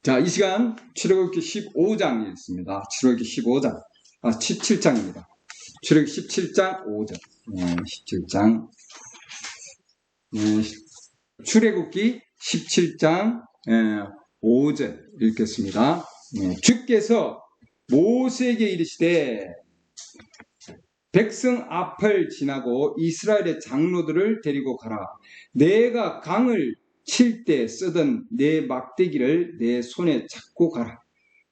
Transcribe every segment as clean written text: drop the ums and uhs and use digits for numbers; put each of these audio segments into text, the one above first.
자, 이 시간 출애굽기 15장이었습니다. 출애굽기 17장입니다. 출애굽기 17장 5절. 17장. 출애굽기 17장 5절 읽겠습니다. 주께서 모세에게 이르시되 백성 앞을 지나고 이스라엘의 장로들을 데리고 가라. 내가 강을 칠 때 쓰던 내 막대기를 내 손에 잡고 가라.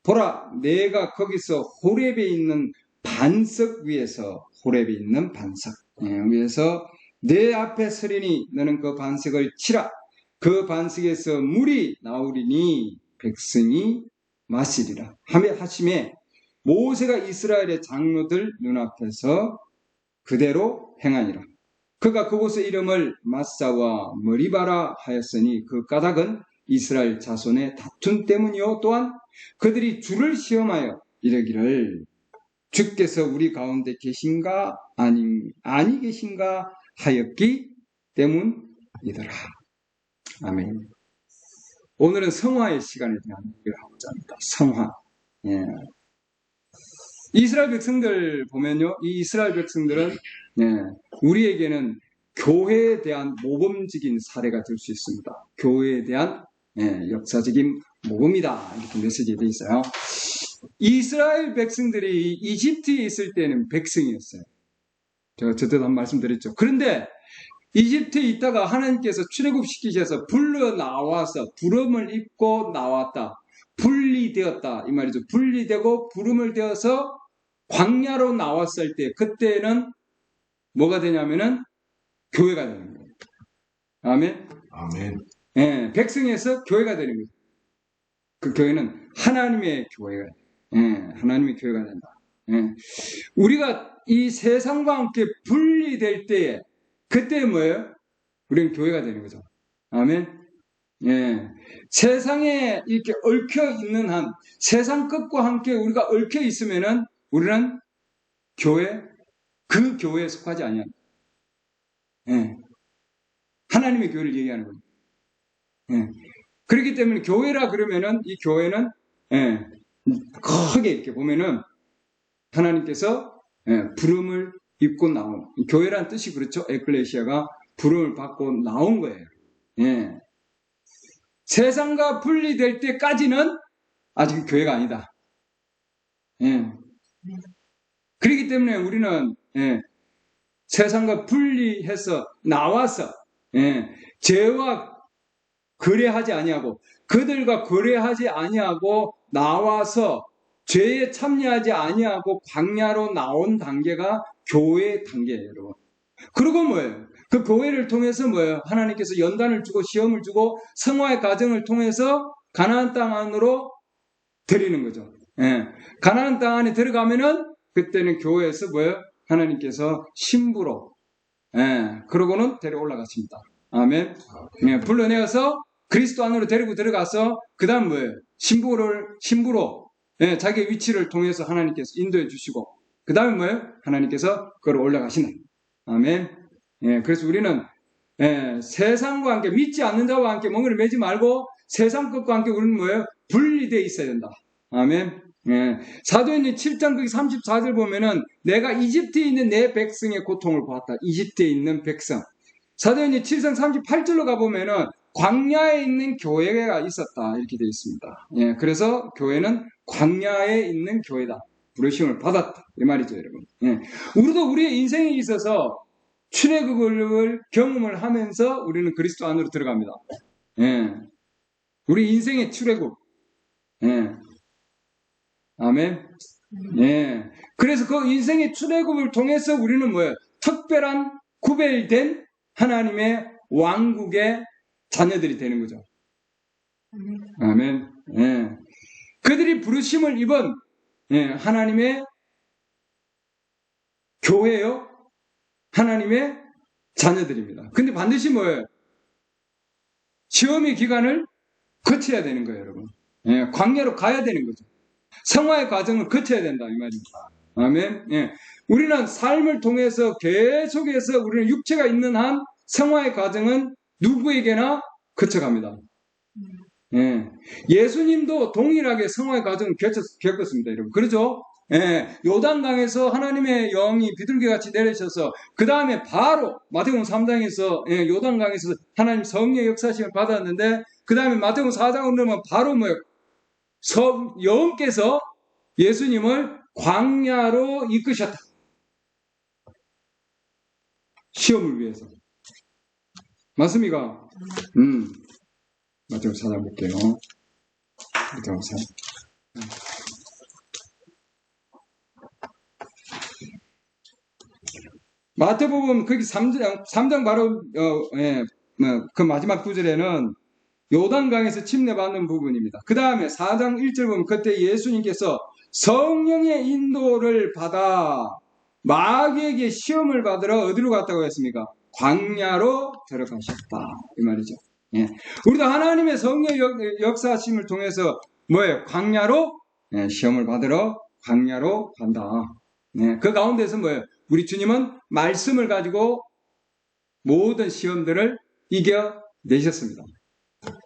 보라, 내가 거기서 호렙에 있는 반석 위에서 위에서 내 앞에 서리니 너는 그 반석을 치라. 그 반석에서 물이 나오리니 백성이 마시리라 하심에 모세가 이스라엘의 장로들 눈앞에서 그대로 행하니라. 그가 그곳의 이름을 마사와 머리바라 하였으니 그 까닭은 이스라엘 자손의 다툼 때문이요 또한 그들이 주를 시험하여 이르기를 주께서 우리 가운데 계신가 아니 계신가 하였기 때문이더라. 아멘. 오늘은 성화의 시간에 대한 얘기를 하고자 합니다. 성화. 이스라엘 백성들 보면요, 이 이스라엘 백성들은 우리에게는 교회에 대한 모범적인 사례가 될 수 있습니다. 교회에 대한 역사적인 모범이다, 이렇게 메시지가 되어 있어요. 이스라엘 백성들이 이집트에 있을 때는 백성이었어요. 제가 저때도 한 말씀 드렸죠. 그런데 이집트에 있다가 하나님께서 출애굽시키셔서 불러 나와서 부름을 입고 나왔다. 분리되었다 이 말이죠. 분리되고 부름을 되어서 광야로 나왔을 때 그때는 뭐가 되냐면은 교회가 되는 거예요. 아멘. 아멘. 백성에서 교회가 되는 거죠. 그 교회는 하나님의 교회가 하나님의 교회가 된다. 우리가 이 세상과 함께 분리될 때에 그때 뭐예요? 우리는 교회가 되는 거죠. 아멘. 세상에 이렇게 얽혀 있는 한, 세상 끝과 함께 우리가 얽혀 있으면은 우리는 그 교회에 속하지 아니야. 하나님의 교회를 얘기하는 거예요. 그렇기 때문에 교회라 그러면은 이 교회는 크게 이렇게 보면은 하나님께서 부름을 입고 나온 교회란 뜻이 그렇죠. 에클레시아가 부름을 받고 나온 거예요. 세상과 분리될 때까지는 아직 교회가 아니다. 그렇기 때문에 우리는 세상과 분리해서 나와서 죄와 거래하지 아니하고 그들과 거래하지 아니하고 나와서 죄에 참여하지 아니하고 광야로 나온 단계가 교회의 단계예요, 여러분. 그리고 뭐예요? 그 교회를 통해서 뭐예요? 하나님께서 연단을 주고 시험을 주고 성화의 과정을 통해서 가나안 땅 안으로 데리는 거죠. 가나안 땅 안에 들어가면은 그때는 교회에서 뭐예요? 하나님께서 신부로 그러고는 데려 올라갔습니다. 아멘. 불러내어서 그리스도 안으로 데리고 들어가서 그 다음 뭐예요? 신부로 자기 위치를 통해서 하나님께서 인도해 주시고 그 다음에 뭐예요? 하나님께서 그걸 올라가시는. 아멘. 그래서 우리는 세상과 함께 믿지 않는 자와 함께 멍을 매지 말고 세상 것과 함께 우리는 뭐예요? 분리되어 있어야 된다. 아멘. 사도행전 7장 34절 보면은 내가 이집트에 있는 내 백성의 고통을 보았다. 이집트에 있는 백성. 사도행전 7장 38절로 가보면은 광야에 있는 교회가 있었다. 이렇게 되어 있습니다. 그래서 교회는 광야에 있는 교회다. 부르심을 받았다. 이 말이죠, 여러분. 우리도 우리의 인생에 있어서 출애굽을 경험을 하면서 우리는 그리스도 안으로 들어갑니다. 우리 인생의 출애굽. 아멘. 그래서 그 인생의 출애굽을 통해서 우리는 뭐예요? 특별한 구별된 하나님의 왕국의 자녀들이 되는 거죠. 아멘. 그들이 부르심을 입은 하나님의 교회요. 하나님의 자녀들입니다. 근데 반드시 뭐예요? 시험의 기간을 거쳐야 되는 거예요, 여러분. 광야로 가야 되는 거죠. 성화의 과정을 거쳐야 된다, 이 말입니다. 아멘. 우리는 삶을 통해서 계속해서 우리는 육체가 있는 한 성화의 과정은 누구에게나 거쳐갑니다. 예. 예수님도 동일하게 성화의 과정을 겪었습니다, 여러분. 그렇죠? 예. 요단강에서 하나님의 영이 비둘기같이 내리셔서 그 다음에 바로 마태복음 3장에서 예, 요단강에서 하나님 성령의 역사심을 받았는데 그 다음에 마태복음 4장으로 넘으면 바로 뭐예요? 영께서 예수님을 광야로 이끄셨다. 시험을 위해서. 맞습니까? 마태복음 4장 볼게요. 마태복음 4장. 마태복음 거기 3장 바로 그 마지막 구절에는 요단강에서 침례받는 부분입니다. 그 다음에 4장 1절 보면 그때 예수님께서 성령의 인도를 받아 마귀에게 시험을 받으러 어디로 갔다고 했습니까? 광야로 들어가셨다. 이 말이죠. 예. 우리도 하나님의 성령 역사심을 통해서 뭐예요? 광야로 시험을 받으러 광야로 간다. 예. 그 가운데서 뭐예요? 우리 주님은 말씀을 가지고 모든 시험들을 이겨내셨습니다.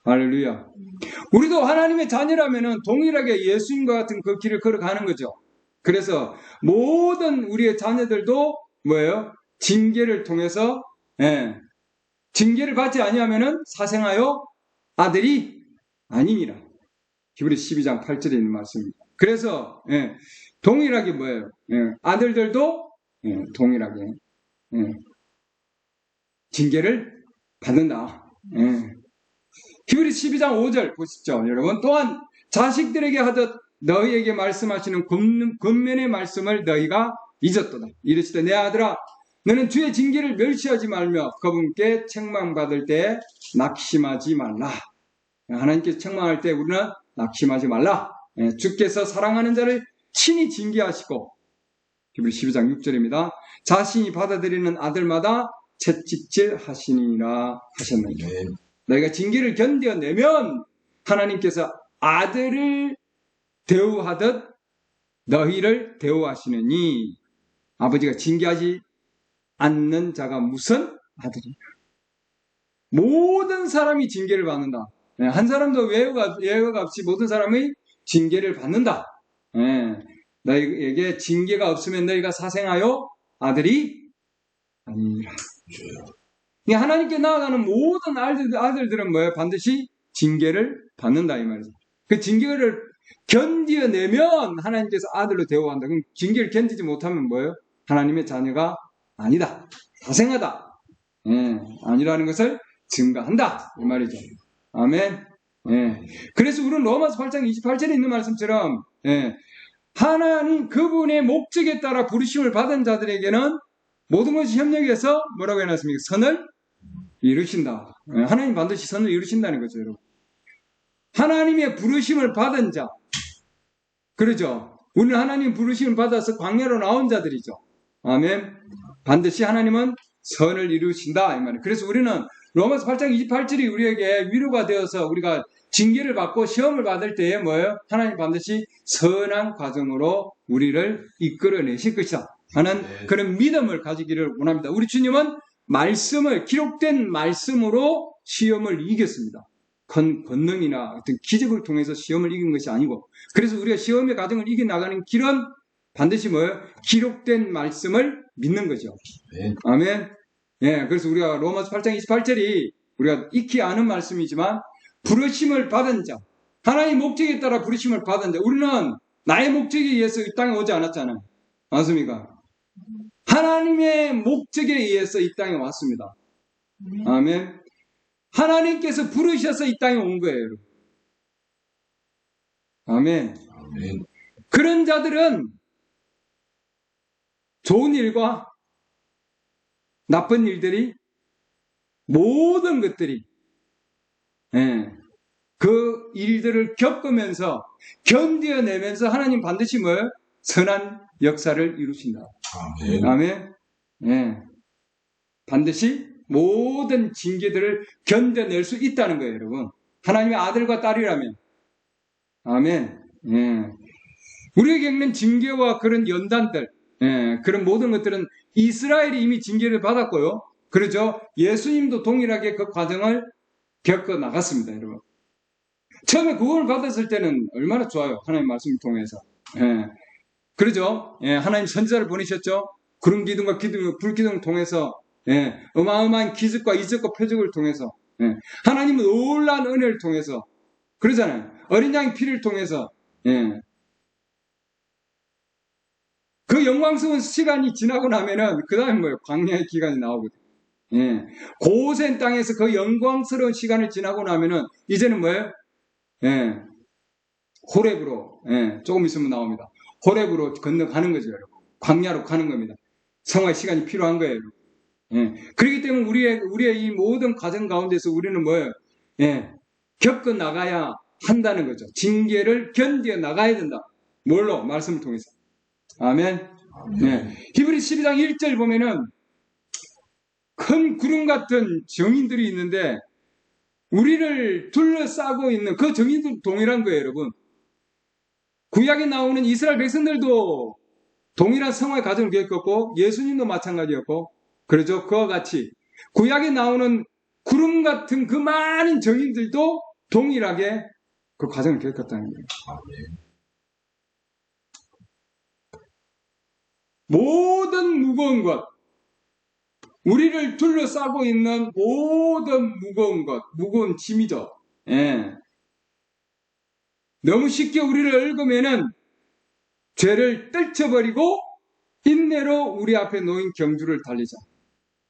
할렐루야. 우리도 하나님의 자녀라면 동일하게 예수님과 같은 그 길을 걸어가는 거죠. 그래서 모든 우리의 자녀들도 뭐예요? 징계를 통해서 징계를 받지 아니하면 사생하여 아들이 아니니라. 히브리서 12장 8절에 있는 말씀입니다. 그래서 동일하게 뭐예요? 아들들도 동일하게 징계를 받는다. 히브리서 12장 5절 보시죠. 여러분 또한 자식들에게 하듯 너희에게 말씀하시는 권면의 말씀을 너희가 잊었도다. 이르시되 내 아들아 너는 주의 징계를 멸시하지 말며 그분께 책망받을 때 낙심하지 말라. 하나님께서 책망할 때 우리는 낙심하지 말라. 주께서 사랑하는 자를 친히 징계하시고 히브리서 12장 6절입니다. 자신이 받아들이는 아들마다 채찍질 하시니라 하셨느니라. 너희가 징계를 견뎌내면 하나님께서 아들을 대우하듯 너희를 대우하시느니 아버지가 징계하지 않는 자가 무슨 아들이냐. 모든 사람이 징계를 받는다. 한 사람도 예외가 없이 모든 사람이 징계를 받는다. 너희에게 징계가 없으면 너희가 사생하여 아들이 아니라. 하나님께 나아가는 모든 아들들은 뭐예요? 반드시 징계를 받는다 이 말이죠. 그 징계를 견뎌내면 하나님께서 아들로 대우한다. 그럼 징계를 견디지 못하면 뭐예요? 하나님의 자녀가 아니다. 사생하다. 아니라는 것을 증가한다 이 말이죠. 아멘. 그래서 우리는 로마서 8장 28절에 있는 말씀처럼 하나님 그분의 목적에 따라 부르심을 받은 자들에게는 모든 것이 협력해서 뭐라고 해놨습니까? 선을 이루신다. 하나님 반드시 선을 이루신다는 거죠, 여러분. 하나님의 부르심을 받은 자, 그러죠? 우리는 하나님 부르심을 받아서 광야로 나온 자들이죠. 아멘. 반드시 하나님은 선을 이루신다 이 말이에요. 그래서 우리는 로마서 8장 28절이 우리에게 위로가 되어서 우리가 징계를 받고 시험을 받을 때에 뭐예요? 하나님 반드시 선한 과정으로 우리를 이끌어내실 것이다 하는 그런 믿음을 가지기를 원합니다. 우리 주님은 기록된 말씀으로 시험을 이겼습니다. 권능이나 어떤 기적을 통해서 시험을 이긴 것이 아니고, 그래서 우리가 시험의 과정을 이겨나가는 길은 반드시 뭐예요? 기록된 말씀을 믿는 거죠. 아멘. 그래서 우리가 로마서 8장 28절이 우리가 익히 아는 말씀이지만, 부르심을 받은 자, 하나님의 목적에 따라 부르심을 받은 자, 우리는 나의 목적에 의해서 이 땅에 오지 않았잖아요. 맞습니까? 하나님의 목적에 의해서 이 땅에 왔습니다. 아멘. 하나님께서 부르셔서 이 땅에 온 거예요, 여러분. 아멘. 그런 자들은 좋은 일과 나쁜 일들이 모든 것들이 그 일들을 겪으면서 견뎌내면서 하나님 반드시 뭐예요? 선한 역사를 이루신다. 아멘. 반드시 모든 징계들을 견뎌낼 수 있다는 거예요, 여러분. 하나님의 아들과 딸이라면. 아멘. 우리에게 겪는 징계와 그런 연단들, 그런 모든 것들은 이스라엘이 이미 징계를 받았고요. 그렇죠? 예수님도 동일하게 그 과정을 겪어 나갔습니다, 여러분. 처음에 구원을 받았을 때는 얼마나 좋아요. 하나님 말씀을 통해서. 예. 그러죠? 예, 하나님 선지자를 보내셨죠? 구름 기둥과 불 기둥을 통해서, 예, 어마어마한 기적과 이적과 표적을 통해서, 예, 하나님은 놀라운 은혜를 통해서, 그러잖아요. 어린 양의 피를 통해서, 예. 그 영광스러운 시간이 지나고 나면은, 그 다음에 뭐예요? 광야의 기간이 나오거든요. 예. 고센 땅에서 그 영광스러운 시간을 지나고 나면은, 이제는 뭐예요? 예. 호렙으로, 예, 조금 있으면 나옵니다. 호렙으로 건너가는 거죠, 여러분. 광야로 가는 겁니다. 성화의 시간이 필요한 거예요, 여러분. 예. 그렇기 때문에 우리의 이 모든 과정 가운데서 우리는 뭐예요? 예. 겪어 나가야 한다는 거죠. 징계를 견뎌 나가야 된다. 뭘로? 말씀을 통해서. 아멘. 예. 히브리 12장 1절 보면은 큰 구름 같은 정인들이 있는데 우리를 둘러싸고 있는 그 정인들 동일한 거예요, 여러분. 구약에 나오는 이스라엘 백성들도 동일한 성화의 과정을 겪었고 예수님도 마찬가지였고 그러죠. 그와 같이 구약에 나오는 구름 같은 그 많은 정인들도 동일하게 그 과정을 겪었다는 거예요. 모든 무거운 것, 우리를 둘러싸고 있는 모든 무거운 것, 무거운 짐이죠. 예. 너무 쉽게 우리를 얽으면은 죄를 떨쳐버리고 인내로 우리 앞에 놓인 경주를 달리자.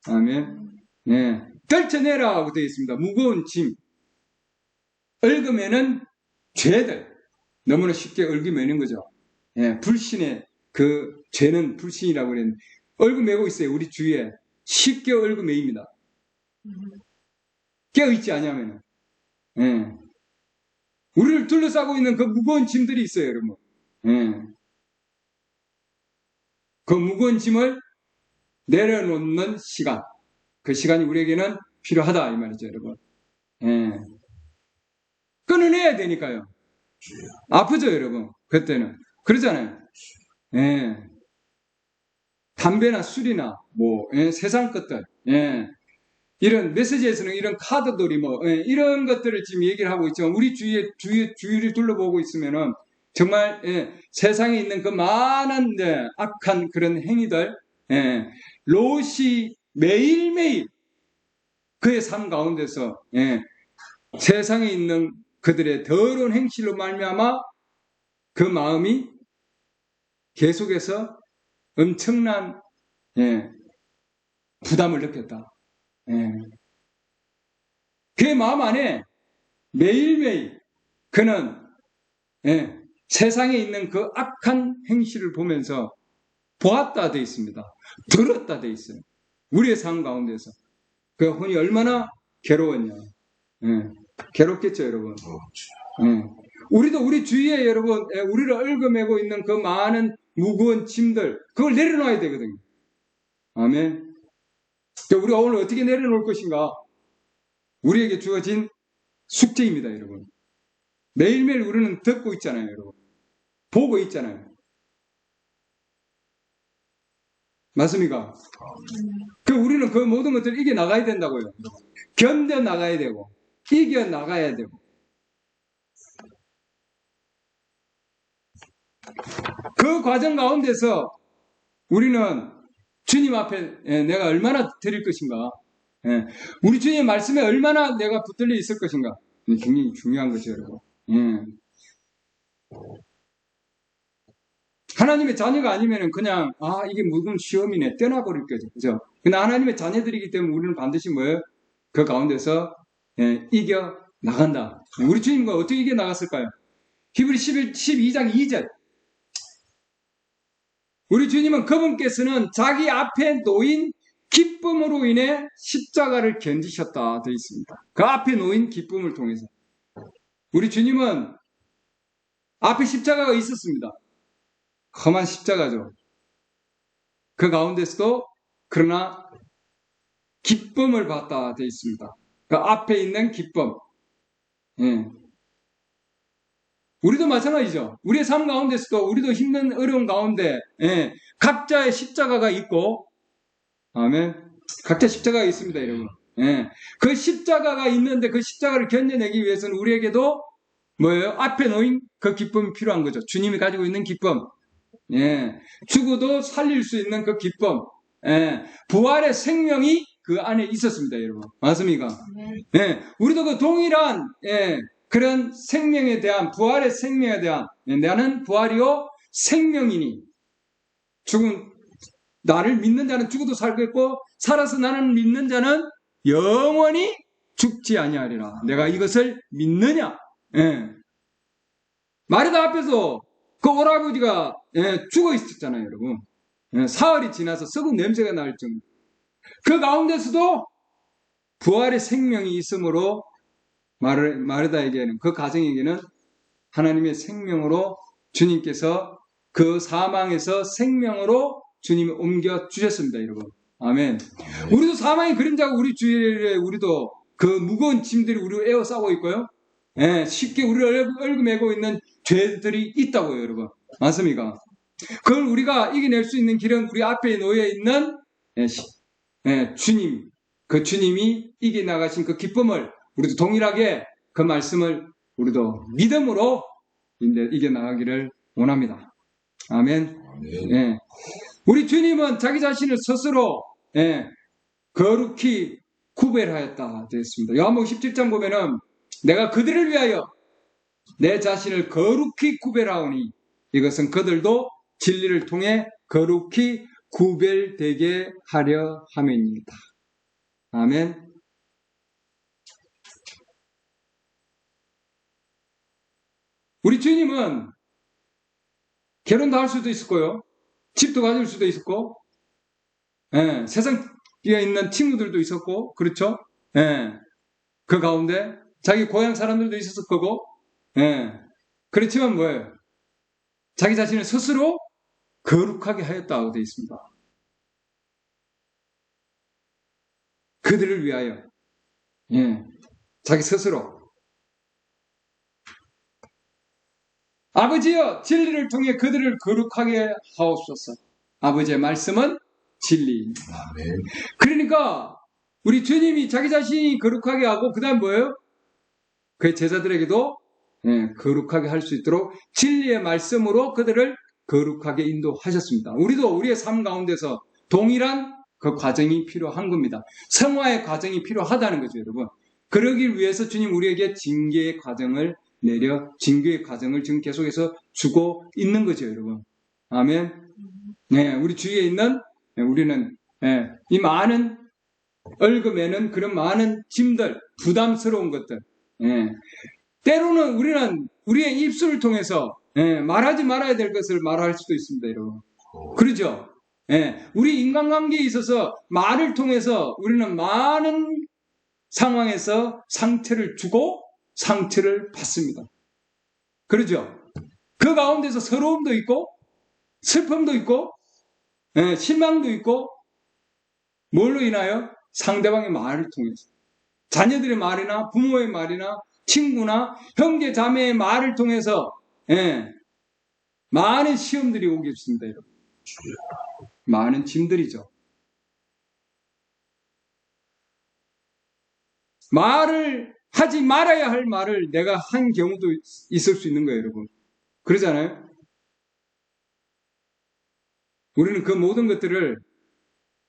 아멘. 예. 떨쳐내라고 되어 있습니다. 무거운 짐. 얽으면은 죄들. 너무나 쉽게 얽으매는 거죠. 예. 불신의 그 죄는 불신이라고 그랬는데 얽어매고 있어요. 우리 주위에. 쉽게 얽어매입니다. 깨어있지 않냐면은. 예. 우리를 둘러싸고 있는 그 무거운 짐들이 있어요, 여러분. 예. 그 무거운 짐을 내려놓는 시간. 그 시간이 우리에게는 필요하다, 이 말이죠, 여러분. 예. 끊어내야 되니까요. 아프죠, 여러분. 그때는. 그러잖아요. 예. 담배나 술이나, 뭐, 예. 세상 것들, 예. 이런 메시지에서는 이런 카드들이 뭐, 예. 이런 것들을 지금 얘기를 하고 있죠. 우리 주위를 둘러보고 있으면은 정말, 예. 세상에 있는 그 많은, 예. 악한 그런 행위들, 예. 롯이 매일매일 그의 삶 가운데서, 예. 세상에 있는 그들의 더러운 행실로 말미암아 그 마음이 계속해서 엄청난 예, 부담을 느꼈다. 예. 그의 마음 안에 매일매일 그는 예, 세상에 있는 그 악한 행실을 보면서 보았다 돼 있습니다. 들었다 돼 있어요. 우리의 삶 가운데서 그 혼이 얼마나 괴로웠냐. 예, 괴롭겠죠, 여러분. 예. 우리도 우리 주위에 여러분, 우리를 얽어매고 있는 그 많은 무거운 짐들, 그걸 내려놔야 되거든요. 아멘. 우리가 오늘 어떻게 내려놓을 것인가? 우리에게 주어진 숙제입니다, 여러분. 매일매일 우리는 듣고 있잖아요, 여러분. 보고 있잖아요. 맞습니까? 우리는 그 모든 것들을 이겨 나가야 된다고요. 견뎌 나가야 되고, 이겨 나가야 되고. 그 과정 가운데서 우리는 주님 앞에 내가 얼마나 드릴 것인가, 우리 주님의 말씀에 얼마나 내가 붙들려 있을 것인가, 굉장히 중요한 것이죠, 여러분. 하나님의 자녀가 아니면은 그냥 이게 무슨 시험이네 떠나버릴 거죠, 그죠? 근데 하나님의 자녀들이기 때문에 우리는 반드시 뭐예요? 그 가운데서 이겨 나간다. 우리 주님과 어떻게 이겨 나갔을까요? 히브리 12장 2절. 우리 주님은 그분께서는 자기 앞에 놓인 기쁨으로 인해 십자가를 견디셨다 되어 있습니다. 그 앞에 놓인 기쁨을 통해서. 우리 주님은 앞에 십자가가 있었습니다. 험한 십자가죠. 그 가운데서도 그러나 기쁨을 받다 되어 있습니다. 그 앞에 있는 기쁨. 예. 우리도 마찬가지죠. 우리의 삶 가운데서도 우리도 힘든 어려운 가운데 각자의 십자가가 있고, 아멘. 각자 십자가가 있습니다, 여러분. 그 십자가가 있는데 그 십자가를 견뎌내기 위해서는 우리에게도 뭐예요? 앞에 놓인 그 기쁨이 필요한 거죠. 주님이 가지고 있는 기쁨. 예. 죽어도 살릴 수 있는 그 기쁨. 예. 부활의 생명이 그 안에 있었습니다, 여러분. 맞습니까? 예. 우리도 그 동일한, 예. 그런 생명에 대한, 부활의 생명에 대한, 예. 나는 부활이요, 생명이니. 나를 믿는 자는 죽어도 살겠고, 살아서 나는 믿는 자는 영원히 죽지 아니하리라. 내가 이것을 믿느냐? 예. 마르다 앞에서 그 오라버지가 죽어 있었잖아요, 여러분. 사흘이 지나서 썩은 냄새가 날 정도. 그 가운데서도 부활의 생명이 있으므로 마르다에게는, 그 가정에게는 하나님의 생명으로 주님께서 그 사망에서 생명으로 주님이 옮겨 주셨습니다, 여러분. 아멘. 우리도 사망의 그림자가 우리 주위에 우리도 그 무거운 짐들이 우리를 에워싸고 있고요. 쉽게 우리를 얽매고 있는 죄들이 있다고요, 여러분. 맞습니까? 그걸 우리가 이겨낼 수 있는 길은 우리 앞에 놓여 있는 주님, 그 주님이 이겨나가신 그 기쁨을 우리도 동일하게 그 말씀을 우리도 믿음으로 이겨나가기를 원합니다. 아멘. 예. 우리 주님은 자기 자신을 스스로 거룩히 구별하였다 되었습니다. 요한복음 17장 보면은 내가 그들을 위하여 내 자신을 거룩히 구별하오니 이것은 그들도 진리를 통해 거룩히 구별되게 하려 함입니다. 아멘. 우리 주님은 결혼도 할 수도 있었고요. 집도 가질 수도 있었고, 세상에 있는 친구들도 있었고, 그렇죠? 그 가운데 자기 고향 사람들도 있었을 거고, 그렇지만 뭐예요? 자기 자신을 스스로 거룩하게 하였다고 되어 있습니다. 그들을 위하여, 자기 스스로. 아버지여, 진리를 통해 그들을 거룩하게 하옵소서. 아버지의 말씀은 진리입니다. 그러니까 우리 주님이 자기 자신이 거룩하게 하고 그 다음 뭐예요? 그의 제자들에게도 거룩하게 할 수 있도록 진리의 말씀으로 그들을 거룩하게 인도하셨습니다. 우리도 우리의 삶 가운데서 동일한 그 과정이 필요한 겁니다. 성화의 과정이 필요하다는 거죠, 여러분. 그러기 위해서 주님 우리에게 징계의 과정을 징계의 과정을 지금 계속해서 주고 있는 거죠, 여러분. 아멘. 우리 주위에 있는 우리는 이 많은 얽음에는 그런 많은 짐들, 부담스러운 것들, 때로는 우리는 우리의 입술을 통해서 말하지 말아야 될 것을 말할 수도 있습니다, 여러분. 그러죠? 우리 인간관계에 있어서 말을 통해서 우리는 많은 상황에서 상처를 주고 상처를 받습니다. 그러죠? 그 가운데서 서러움도 있고 슬픔도 있고 실망도 있고 뭘로 인하여? 상대방의 말을 통해서 자녀들의 말이나 부모의 말이나 친구나 형제 자매의 말을 통해서 많은 시험들이 오게 있습니다, 여러분. 많은 짐들이죠. 말을 하지 말아야 할 말을 내가 한 경우도 있을 수 있는 거예요, 여러분. 그러잖아요. 우리는 그 모든 것들을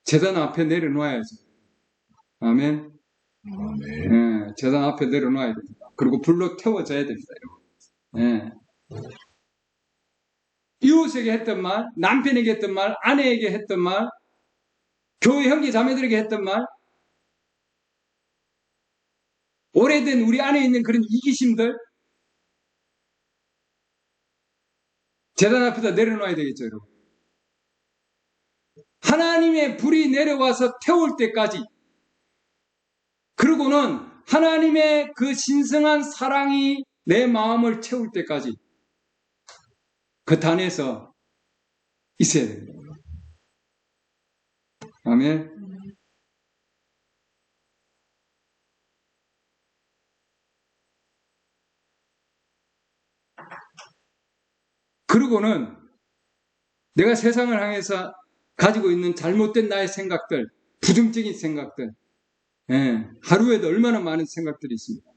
제단 앞에 내려놓아야죠. 아멘. 제단 앞에 내려놓아야 됩니다. 그리고 불로 태워져야 됩니다, 여러분. 이웃에게 했던 말, 남편에게 했던 말, 아내에게 했던 말, 교회 형제 자매들에게 했던 말, 오래된 우리 안에 있는 그런 이기심들, 제단 앞에다 내려놔야 되겠죠, 여러분. 하나님의 불이 내려와서 태울 때까지, 그리고는 하나님의 그 신성한 사랑이 내 마음을 채울 때까지 그 단에서 있어야 됩니다. 아멘. 그리고는 내가 세상을 향해서 가지고 있는 잘못된 나의 생각들, 부정적인 생각들, 하루에도 얼마나 많은 생각들이 있습니다.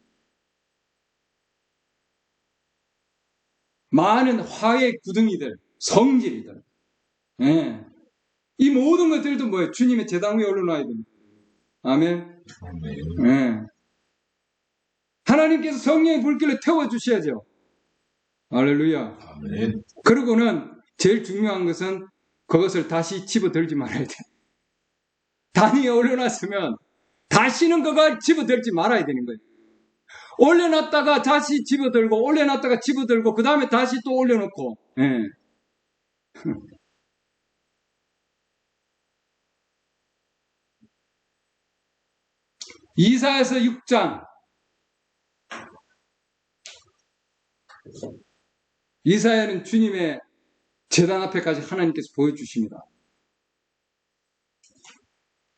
많은 화의 구덩이들, 성질이들. 예. 이 모든 것들도 뭐예요? 주님의 제단 위에 올려놔야 됩니다. 아멘. 예. 하나님께서 성령의 불길을 태워주셔야죠. 할렐루야. 아멘. 그리고는 제일 중요한 것은 그것을 다시 집어들지 말아야 돼. 단 위에 올려놨으면 다시는 그걸 집어들지 말아야 되는 거예요. 올려놨다가 다시 집어들고 올려놨다가 집어들고 그 다음에 다시 또 올려놓고. 예. 이사야서 6장 이사야는 주님의 제단 앞에까지 하나님께서 보여주십니다.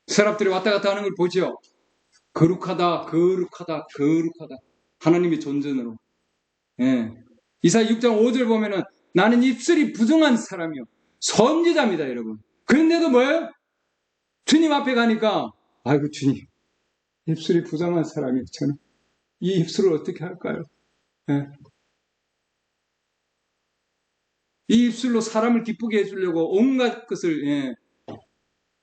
서랍들이 왔다 갔다 하는 걸 보죠. 거룩하다, 거룩하다, 거룩하다. 하나님의 존전으로. 예. 이사야 6장 5절 보면은 나는 입술이 부정한 사람이요. 선지자입니다, 여러분. 그런데도 뭐예요? 주님 앞에 가니까 아이고 주님, 입술이 부정한 사람이요. 저는 이 입술을 어떻게 할까요? 예. 이 입술로 사람을 기쁘게 해주려고 온갖 것을, 예.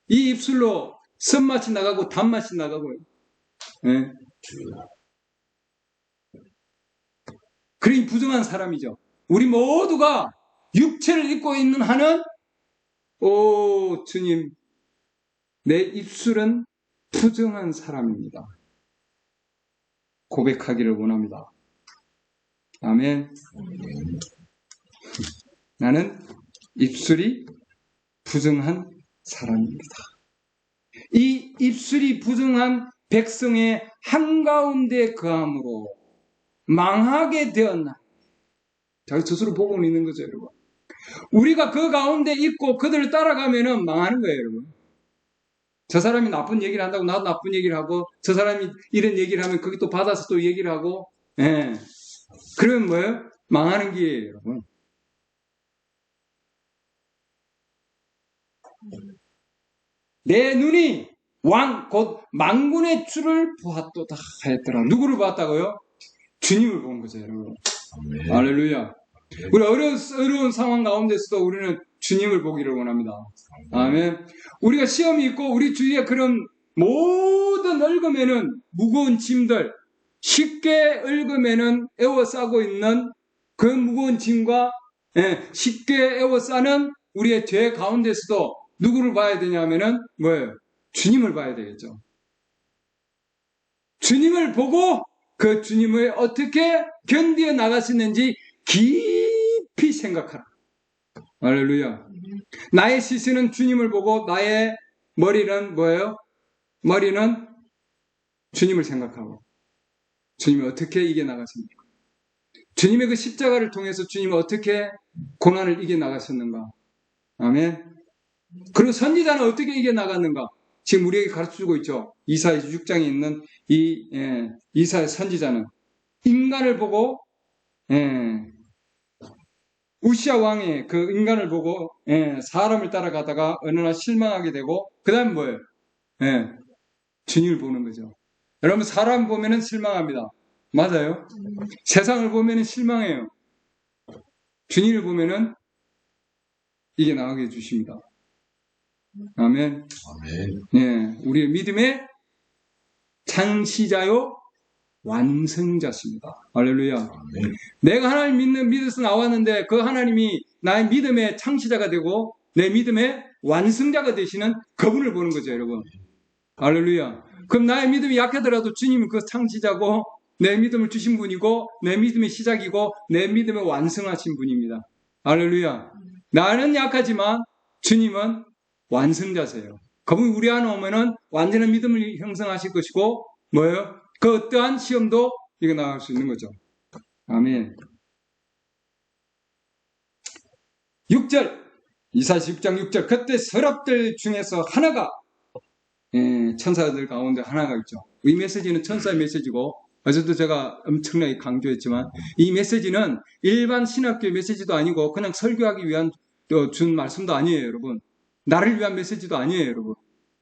이 입술로 쓴맛이 나가고 단맛이 나가고, 예. 그러니 부정한 사람이죠. 우리 모두가 육체를 입고 있는 한은, 오, 주님, 내 입술은 부정한 사람입니다. 고백하기를 원합니다. 아멘. 나는 입술이 부정한 사람입니다. 이 입술이 부정한 백성의 한가운데 거함으로 망하게 되었나. 자기 스스로 보고 있는 거죠, 여러분. 우리가 그 가운데 있고 그들을 따라가면은 망하는 거예요, 여러분. 저 사람이 나쁜 얘기를 한다고 나도 나쁜 얘기를 하고, 저 사람이 이런 얘기를 하면 거기 또 받아서 또 얘기를 하고, 예. 그러면 뭐예요? 망하는 길이에요, 여러분. 내 눈이 왕, 곧 만군의 주를 보았도다 하였더라. 누구를 봤다고요? 주님을 본 거죠, 여러분. 아멘. 할렐루야. 우리 어려운 상황 가운데서도 우리는 주님을 보기를 원합니다. 아멘. 우리가 시험이 있고 우리 주위에 그런 모든 얽으면은 무거운 짐들, 쉽게 얽으면은 에워싸고 있는 그 무거운 짐과 쉽게 에워싸는 우리의 죄 가운데서도 누구를 봐야 되냐면은 뭐예요? 주님을 봐야 되겠죠. 주님을 보고 그 주님을 어떻게 견디어 나가시는지 깊이 생각하라. 할렐루야. 나의 시선은 주님을 보고 나의 머리는 뭐예요? 머리는 주님을 생각하고 주님이 어떻게 이겨나가십니까? 주님의 그 십자가를 통해서 주님이 어떻게 고난을 이겨나가셨는가? 아멘. 그리고 선지자는 어떻게 이겨나갔는가? 지금 우리에게 가르쳐주고 있죠. 이사야 6장에 있는 이 이사야 선지자는 인간을 보고 우시아 왕의 그 인간을 보고 사람을 따라가다가 어느 날 실망하게 되고 그 다음 뭐예요? 주님을 보는 거죠. 여러분 사람 보면은 실망합니다. 맞아요? 세상을 보면은 실망해요. 주님을 보면은 이게 나오게 해주십니다. 아멘. 아멘. 예, 우리의 믿음의 창시자요 완성자십니다. 할렐루야. 아멘. 내가 하나님 믿어서 나왔는데 그 하나님이 나의 믿음의 창시자가 되고 내 믿음의 완성자가 되시는 그분을 보는 거죠, 여러분. 할렐루야. 그럼 나의 믿음이 약하더라도 주님은 그 창시자고 내 믿음을 주신 분이고 내 믿음의 시작이고 내 믿음을 완성하신 분입니다. 할렐루야. 나는 약하지만 주님은 완성자세요. 그분이 우리 안에 오면은 완전한 믿음을 형성하실 것이고 뭐예요? 그 어떠한 시험도 이거 나갈 수 있는 거죠. 아멘. 6절 이사야 6장 6절 그때 서랍들 중에서 하나가 천사들 가운데 하나가 있죠. 이 메시지는 천사의 메시지고 어제도 제가 엄청나게 강조했지만 이 메시지는 일반 신학교의 메시지도 아니고 그냥 설교하기 위한 준 말씀도 아니에요, 여러분. 나를 위한 메시지도 아니에요, 여러분.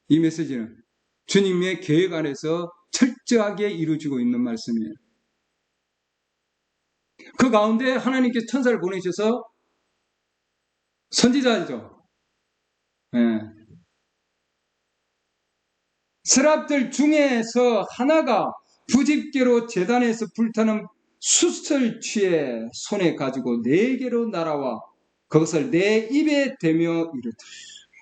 이 메시지는 주님의 계획 안에서 철저하게 이루어지고 있는 말씀이에요. 그 가운데 하나님께서 천사를 보내셔서 선지자죠. 예. 스랍들 중에서 하나가 부집게로 제단에서 불타는 숯을 취해 손에 가지고 4개로 날아와 그것을 내 입에 대며 이르다.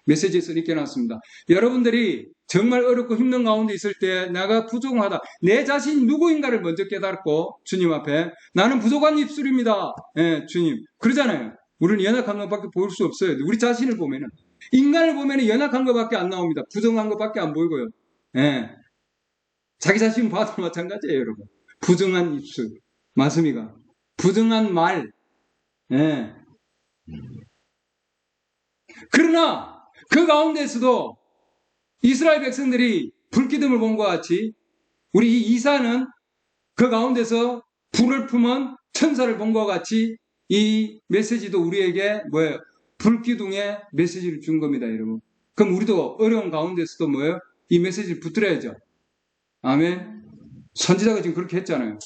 메시지에서 이렇게 나왔습니다. 여러분들이 정말 어렵고 힘든 가운데 있을 때 내가 부족하다. 내 자신이 누구인가를 먼저 깨닫고 주님 앞에 나는 부족한 입술입니다. 예, 주님. 그러잖아요. 우리는 연약한 것밖에 볼 수 없어요. 우리 자신을 보면은. 인간을 보면은 연약한 것밖에 안 나옵니다. 부정한 것밖에 안 보이고요. 예. 자기 자신 봐도 마찬가지예요, 여러분. 부정한 입술. 맞습니까? 부정한 말. 예. 그러나 그 가운데서도 이스라엘 백성들이 불기둥을 본 것 같이 우리 이사는 그 가운데서 불을 품은 천사를 본 것 같이 이 메시지도 우리에게 뭐예요? 불기둥의 메시지를 준 겁니다, 여러분. 그럼 우리도 어려운 가운데서도 뭐예요? 이 메시지를 붙들어야죠. 아멘. 선지자가 지금 그렇게 했잖아요.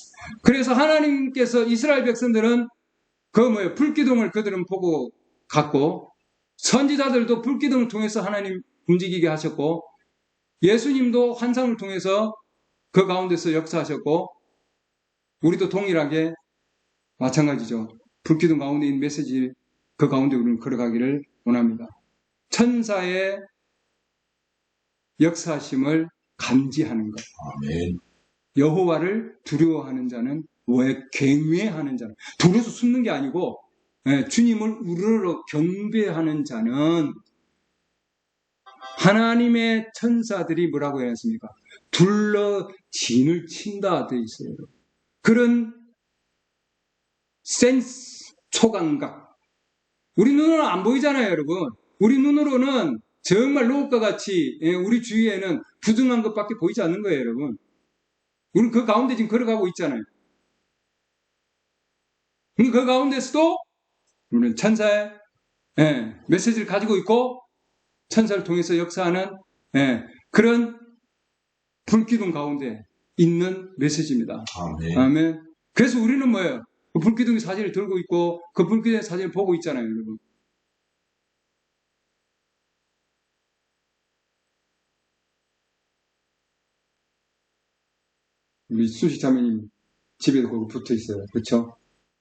그래서 하나님께서 이스라엘 백성들은 그 뭐예요? 불기둥을 그들은 보고 갔고 선지자들도 불기둥을 통해서 하나님 움직이게 하셨고 예수님도 환상을 통해서 그 가운데서 역사하셨고 우리도 동일하게 마찬가지죠. 불기둥 가운데 있는 메시지 그 가운데 우리는 걸어가기를 원합니다. 천사의 역사심을 감지하는 것. 아멘. 여호와를 두려워하는 자는 왜 경외하는 자는 두려워서 숨는 게 아니고 주님을 우러러 경배하는 자는 하나님의 천사들이 뭐라고 해야 했습니까? 둘러 진을 친다 되어 있어요. 그런 센스, 초감각. 우리 눈으로는 안 보이잖아요, 여러분. 우리 눈으로는 정말 로봇과 같이 우리 주위에는 부정한 것밖에 보이지 않는 거예요, 여러분. 우리는 그 가운데 지금 걸어가고 있잖아요. 그 가운데서도 우리는 천사의 메시지를 가지고 있고 천사를 통해서 역사하는 그런 불기둥 가운데 있는 메시지입니다. 아멘. 아멘. 그래서 우리는 뭐예요? 그 불기둥의 사진을 들고 있고 그 불기둥의 사진을 보고 있잖아요, 여러분. 우리 수시 자매님 집에도 거기 붙어 있어요. 그렇죠?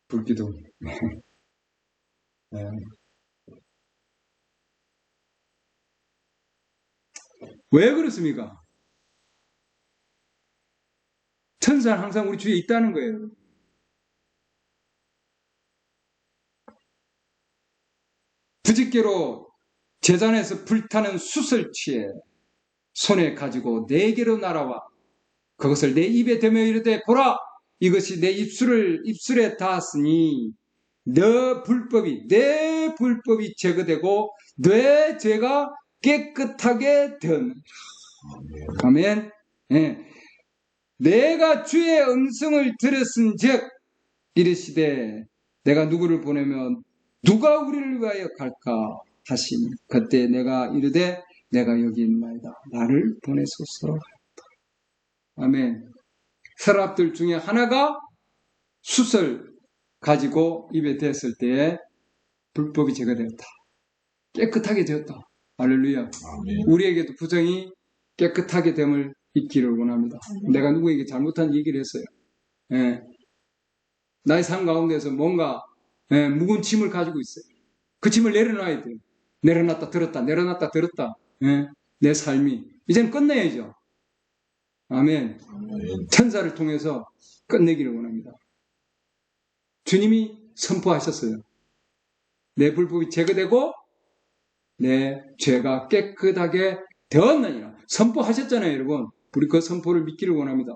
불기둥. 네. 왜 그렇습니까? 천사는 항상 우리 주위에 있다는 거예요. 부집개로 제단에서 불타는 숯을 취해 손에 가지고 4개로 날아와 그것을 내 입에 대며 이르되 보라 이것이 내 입술에 닿았으니 내 불법이 제거되고 내 죄가 깨끗하게 되었느니라. 아멘. 예. 내가 주의 음성을 들었은즉 이르시되 내가 누구를 보내면 누가 우리를 위하여 갈까 하시니 그때 내가 이르되 내가 여기 있나이다 나를 보내소서. 아멘. 서랍들 중에 하나가 숯을 가지고 입에 댔을 때에 불법이 제거되었다. 깨끗하게 되었다. 할렐루야. 아멘. 우리에게도 부정이 깨끗하게 됨을 잊기를 원합니다. 내가 누구에게 잘못한 얘기를 했어요. 예. 나의 삶 가운데서 뭔가 묵은 짐을 가지고 있어요. 그 짐을 내려놔야 돼요. 내려놨다 들었다 내려놨다 들었다. 예. 내 삶이 이제는 끝내야죠. 아멘. 아멘. 천사를 통해서 끝내기를 원합니다. 주님이 선포하셨어요. 내 불법이 제거되고 내 죄가 깨끗하게 되었느니라. 선포하셨잖아요, 여러분. 우리 그 선포를 믿기를 원합니다.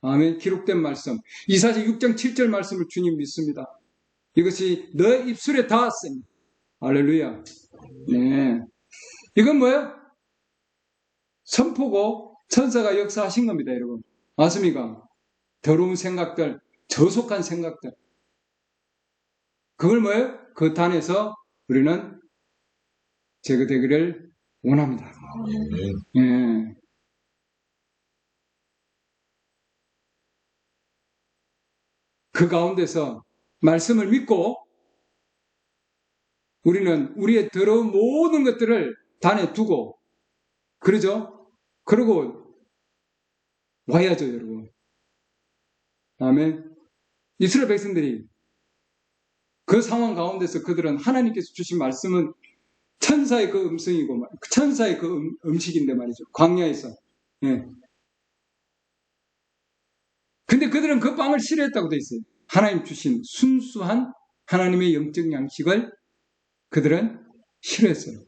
아멘. 기록된 말씀. 이사야 6장 7절 말씀을 주님 믿습니다. 이것이 너 입술에 닿았으니. 할렐루야. 네. 이건 뭐예요? 선포고 천사가 역사하신 겁니다, 여러분. 맞습니까? 더러운 생각들, 저속한 생각들. 그걸 뭐예요? 그 단에서 우리는 제거되기를 원합니다. 아멘. 예. 그 가운데서 말씀을 믿고 우리는 우리의 더러운 모든 것들을 단에 두고 그러죠? 그러고 와야죠, 여러분. 아멘. 이스라엘 백성들이 그 상황 가운데서 그들은 하나님께서 주신 말씀은 천사의 그 음성이고 천사의 그 음식인데 말이죠. 광야에서. 예. 근데 그들은 그 빵을 싫어했다고 돼 있어요. 하나님 주신 순수한 하나님의 영적 양식을 그들은 싫어했어요.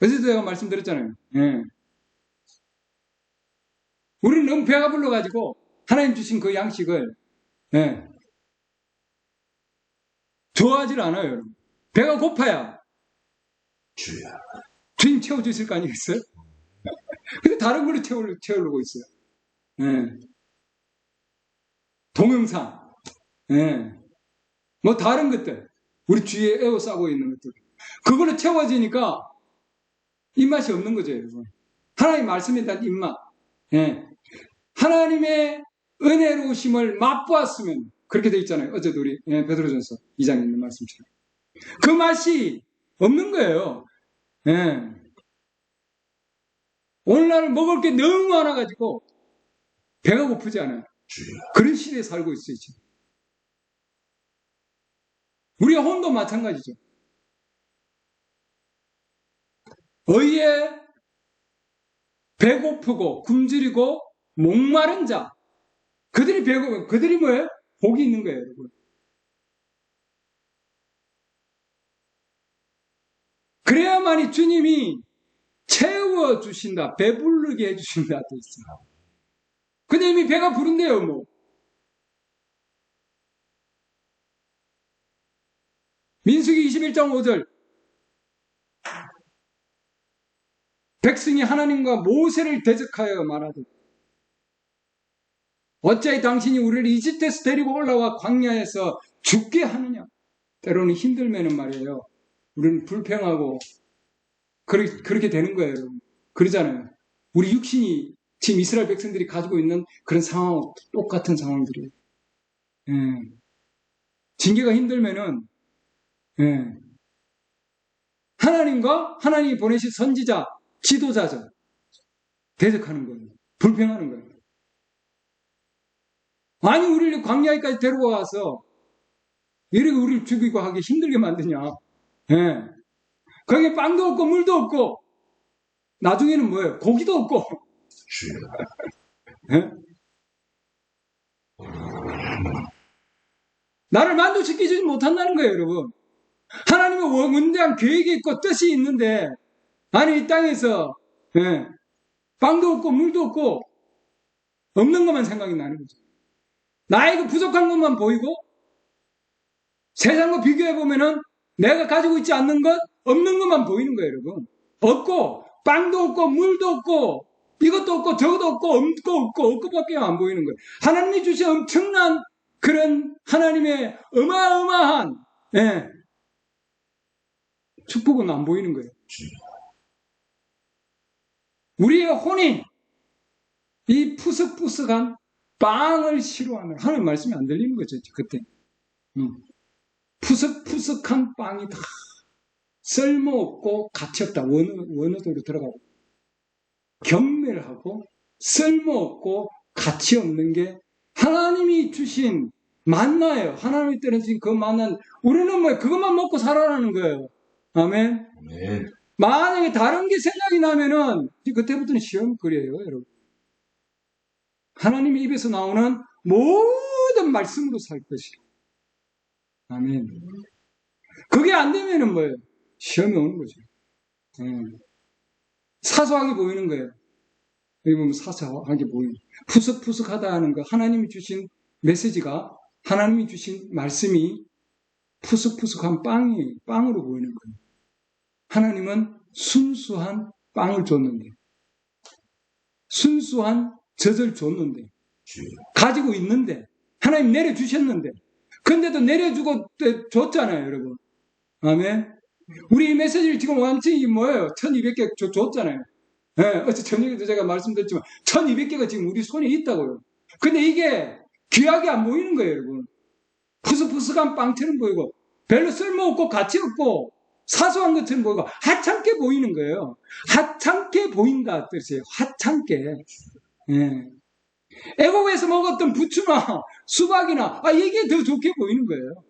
어제도 제가 말씀드렸잖아요. 예. 우리는 너무 배가 불러가지고 하나님 주신 그 양식을 예. 좋아하질 않아요, 여러분. 배가 고파야 주님 채워주실 거 아니겠어요? 근데 다른 걸로 채우려고 있어요. 예. 동영상, 예. 뭐 다른 것들, 우리 주위에 에워싸고 있는 것들, 그걸로 채워지니까 입맛이 없는 거죠, 여러분. 하나님 말씀에 대한 입맛, 예. 하나님의 은혜로우심을 맛보았으면 그렇게 돼 있잖아요. 어제도 우리 베드로전서 2장에 있는 말씀처럼 그 맛이 없는 거예요. 예. 오늘날 먹을 게 너무 많아가지고 배가 고프지 않아요. 그런 시대에 살고 있어요, 지금. 우리의 혼도 마찬가지죠. 의에 배고프고 굶주리고 목마른 자, 그들이 뭐예요? 복이 있는 거예요, 여러분. 그래야만이 주님이 채워주신다, 배부르게 해주신다 돼 있어요. 근데 이미 배가 부른데요, 뭐. 민수기 21장 5절. 백성이 하나님과 모세를 대적하여 말하되 어찌하여 당신이 우리를 이집트에서 데리고 올라와 광야에서 죽게 하느냐. 때로는 힘들면은 말이에요. 우리는 불평하고 그렇게 되는 거예요, 여러분. 그러잖아요. 우리 육신이 지금 이스라엘 백성들이 가지고 있는 그런 상황, 똑같은 상황들이에요. 예. 징계가 힘들면은 예. 하나님과 하나님이 보내신 선지자, 지도자죠. 대적하는 거예요. 불평하는 거예요. 아니 우리를 광야에까지 데리고 와서 이렇게 우리를 죽이고 하기 힘들게 만드냐. 예. 거기에 빵도 없고 물도 없고 나중에는 뭐예요? 고기도 없고 예? 나를 만족시키지 못한다는 거예요, 여러분. 하나님의 원대한 계획이 있고 뜻이 있는데 아니 이 땅에서 예. 빵도 없고 물도 없고 없는 것만 생각이 나는 거죠. 나에게 부족한 것만 보이고 세상과 비교해보면은 내가 가지고 있지 않는 것, 없는 것만 보이는 거예요, 여러분. 없고, 빵도 없고, 물도 없고, 이것도 없고, 저것도 없고, 없고 밖에 안 보이는 거예요. 하나님이 주신 엄청난 그런 하나님의 어마어마한, 예, 축복은 안 보이는 거예요. 우리의 혼이 이 푸석푸석한 빵을 싫어하는 하나님 말씀이 안 들리는 거죠, 그때. 푸석푸석한 빵이 다 쓸모없고 가치없다. 원어도로 들어가고 경멸하고 쓸모없고 가치없는 게 하나님이 주신 만나예요. 하나님이 떨어진 그 만나. 우리는 뭐 그것만 먹고 살아라는 거예요. 아멘. 네. 만약에 다른 게 생각이 나면은 그때부터는 시험 그래요, 여러분. 하나님의 입에서 나오는 모든 말씀으로 살 것이요. 아멘. 그게 안 되면은 뭐예요? 시험이 오는 거죠. 사소하게 보이는 거예요. 여기 보면 사소하게 보이는. 푸석푸석하다 하는 거. 하나님이 주신 메시지가, 하나님이 주신 말씀이 푸석푸석한 빵으로 보이는 거예요. 하나님은 순수한 빵을 줬는데, 순수한 젖을 줬는데, 가지고 있는데, 하나님 내려주셨는데, 근데도 내려주고 줬잖아요, 여러분. 아멘. 우리 이 메시지를 지금 완전히 뭐예요? 1200개 줬잖아요. 예, 어제 저녁에도 제가 말씀드렸지만, 1200개가 지금 우리 손에 있다고요. 근데 이게 귀하게 안 보이는 거예요, 여러분. 푸석푸석한 빵처럼 보이고 별로 쓸모없고 가치 없고 사소한 것처럼 보이고 하찮게 보이는 거예요. 하찮게 보인다 뜻이에요. 하찮게. 예. 애국에서 먹었던 부추나 수박이나 이게 더 좋게 보이는 거예요.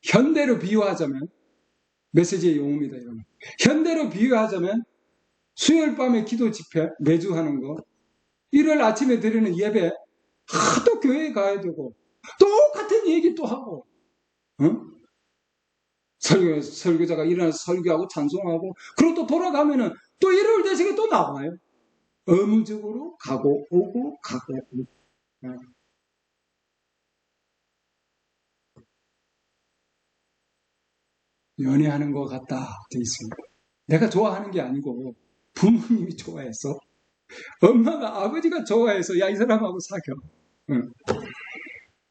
현대로 비유하자면 메시지의 용어입니다. 여러분. 현대로 비유하자면 수요일 밤에 기도 집회 매주 하는 거, 일요일 아침에 드리는 예배, 또 교회에 가야 되고 똑같은 얘기 또 하고, 어? 설교자가 일어나서 설교하고 찬송하고, 그리고 또 돌아가면은 또 일요일 되시게 또 나와요. 의무적으로 가고 오고 가고 오고. 연애하는 것 같다 돼 있습니다. 내가 좋아하는 게 아니고 부모님이 좋아해서, 엄마가 아버지가 좋아해서 야 이 사람하고 사겨. 응.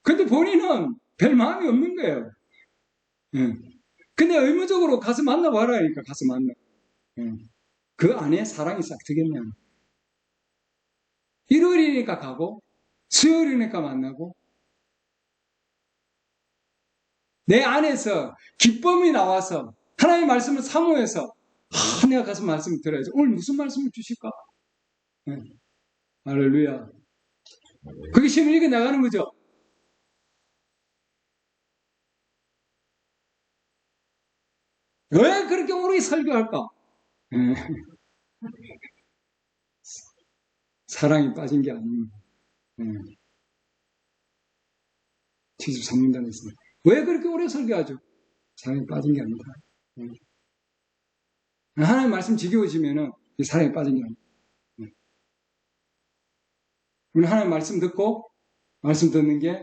근데 본인은 별 마음이 없는 거예요. 응. 근데 의무적으로 가서 만나봐라 하니까 가서 만나. 응. 그 안에 사랑이 싹 트겠냐. 일요일이니까 가고 수요일이니까 만나고, 내 안에서 기쁨이 나와서 하나님의 말씀을 사모해서 내가 가서 말씀을 들어야지. 오늘 무슨 말씀을 주실까? 네. 할렐루야. 그게 시험 읽어 나가는 거죠. 왜 그렇게 오래 설교할까? 네. 사랑이 빠진 게 아닙니다. 네. 73문단에 있습니다. 왜 그렇게 오래 설교하죠? 사랑이 빠진 게 아닙니다. 네. 하나님 말씀 지겨워지면은 사랑이 빠진 게 아닙니다. 네. 우리 하나님 말씀 듣고 말씀 듣는 게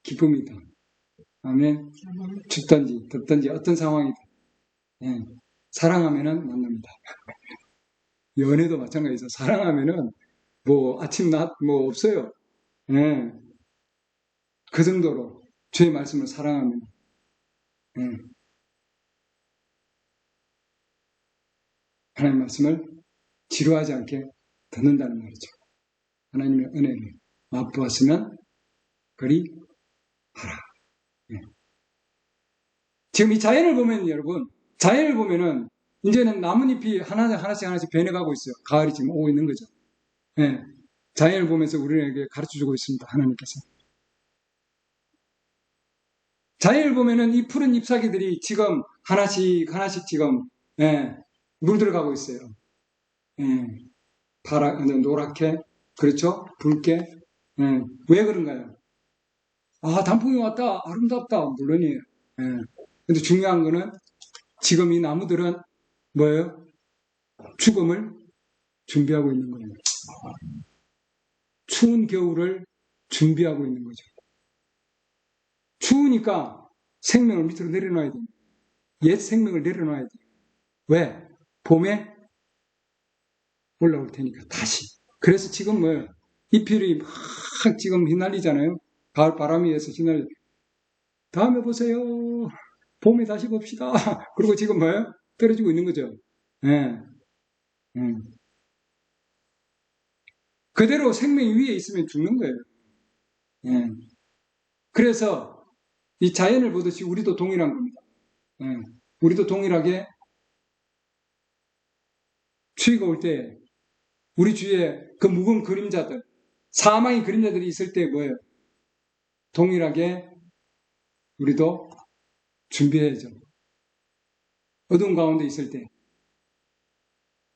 기쁨이다. 아멘. 춥든지 덥든지 어떤 상황이든 사랑하면은 만납니다. 연애도 마찬가지죠. 사랑하면은 뭐 아침 낮 뭐 없어요. 그 정도로 주의 말씀을 사랑하면 하나님 말씀을 지루하지 않게 듣는다는 말이죠. 하나님의 은혜를 맛보았으면 그리 하라. 지금 이 자연을 보면 여러분, 자연을 보면은 이제는 나뭇잎이 하나씩 변해가고 있어요. 가을이 지금 오고 있는 거죠. 자연을 보면서 우리에게 가르쳐주고 있습니다. 하나님께서. 자연을 보면은 이 푸른 잎사귀들이 지금 하나씩 지금 물들어가고 있어요. 노랗게, 그렇죠? 붉게. 왜 그런가요? 단풍이 왔다, 아름답다, 물론이에요. 근데 중요한 거는 지금 이 나무들은 뭐예요? 죽음을 준비하고 있는 거예요. 추운 겨울을 준비하고 있는 거죠. 추우니까 생명을 밑으로 내려놔야 돼요. 옛 생명을 내려놔야 돼요. 왜? 봄에 올라올 테니까 다시. 그래서 지금 뭐예요? 잎이 막 지금 휘날리잖아요. 가을 바람에 의해서 휘날리. 다음에 보세요. 봄에 다시 봅시다. 그리고 지금 뭐예요? 떨어지고 있는 거죠. 그대로 생명이 위에 있으면 죽는 거예요. 그래서 이 자연을 보듯이 우리도 동일한 겁니다. 우리도 동일하게 추위가 올 때 우리 주위에 그 무거운 그림자들, 사망의 그림자들이 있을 때 뭐예요? 동일하게 우리도 준비해야죠. 어두운 가운데 있을 때.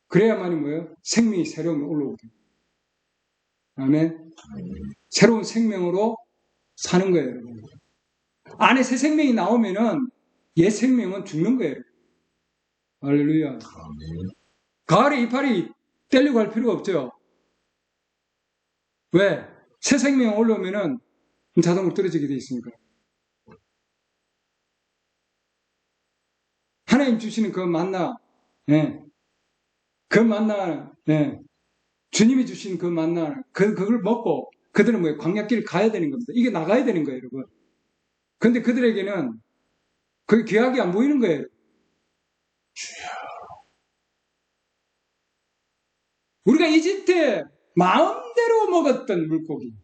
그래야만이 뭐예요? 생명이 새로운 올라오거든요. 아멘. 새로운 생명으로 사는 거예요, 여러분. 안에 새 생명이 나오면은 옛 생명은 죽는 거예요. 할렐루야. 가을에 이파리 떼려고 할 필요가 없죠. 왜? 새 생명 올라오면은 자동으로 떨어지게 돼 있으니까. 하나님 주시는 그 만나, 그 만나, 주님이 주신 그 만나, 그걸 먹고 그들은 뭐예요? 광야길을 가야 되는 겁니다. 이게 나가야 되는 거예요, 여러분. 근데 그들에게는 그 귀하게 안 보이는 거예요. 우리가 이집트에 마음대로 먹었던 물고기.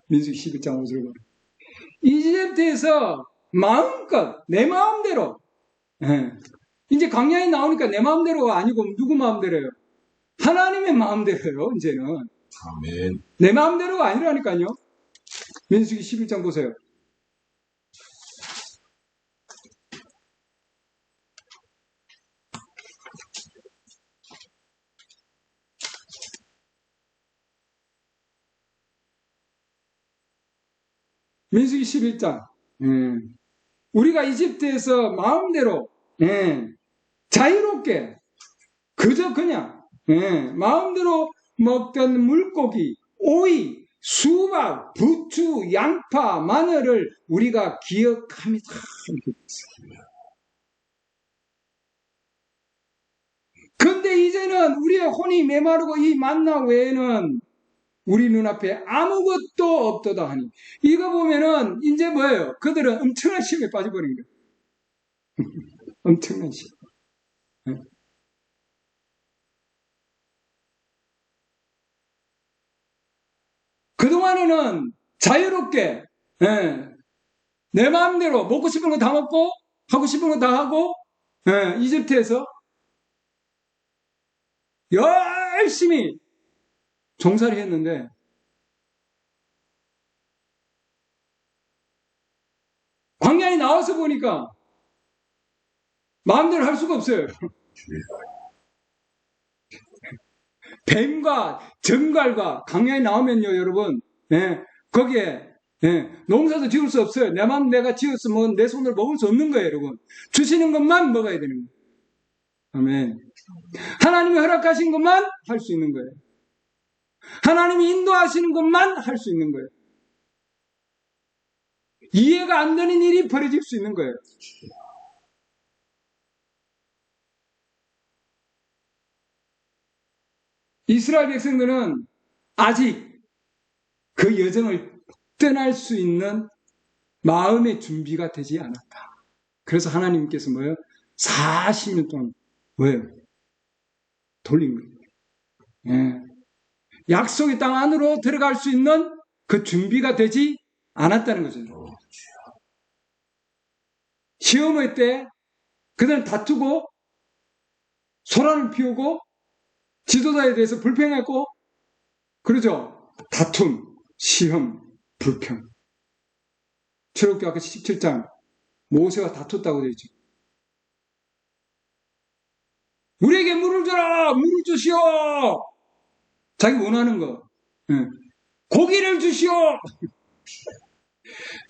민수기 11장 5절 보면 이집트에서 마음껏 내 마음대로 이제 광야에 나오니까 내 마음대로가 아니고 누구 마음대로예요? 하나님의 마음대로예요. 이제는 아멘. 내 마음대로가 아니라니까요. 민수기 11장 보세요. 민수기 11장 우리가 이집트에서 마음대로 자유롭게 그저 그냥 마음대로 먹던 물고기, 오이, 수박, 부추, 양파, 마늘을 우리가 기억합니다. 근데 이제는 우리의 혼이 메마르고 이 만나 외에는 우리 눈앞에 아무것도 없도다 하니 이거 보면은 이제 뭐예요? 그들은 엄청난 시험에 빠져버린 거예요. 엄청난 시험. 그동안에는 자유롭게 내 마음대로 먹고 싶은 거 다 먹고 하고 싶은 거 다 하고 이집트에서 열심히 종살이 했는데 광야에 나와서 보니까 마음대로 할 수가 없어요. 뱀과 정갈과 광야에 나오면요, 여러분, 거기에 농사도 지을 수 없어요. 내 마음 내가 지었으면 내 손으로 먹을 수 없는 거예요, 여러분. 주시는 것만 먹어야 되는 거예요. 아멘. 하나님이 허락하신 것만 할 수 있는 거예요. 하나님이 인도하시는 것만 할 수 있는 거예요. 이해가 안 되는 일이 벌어질 수 있는 거예요. 이스라엘 백성들은 아직 그 여정을 떠날 수 있는 마음의 준비가 되지 않았다. 그래서 하나님께서 뭐예요? 40년 동안 뭐예요? 돌린 거예요. 약속의 땅 안으로 들어갈 수 있는 그 준비가 되지 않았다는 거죠. 시험의 때 그들은 다투고 소란을 피우고 지도자에 대해서 불평했고 그러죠. 다툼, 시험, 불평. 출애굽기 아까 17장 모세와 다퉜다고 되어 있죠. 우리에게 물을 줘라! 물을 주시오! 자기 원하는 거. 고기를 주시오!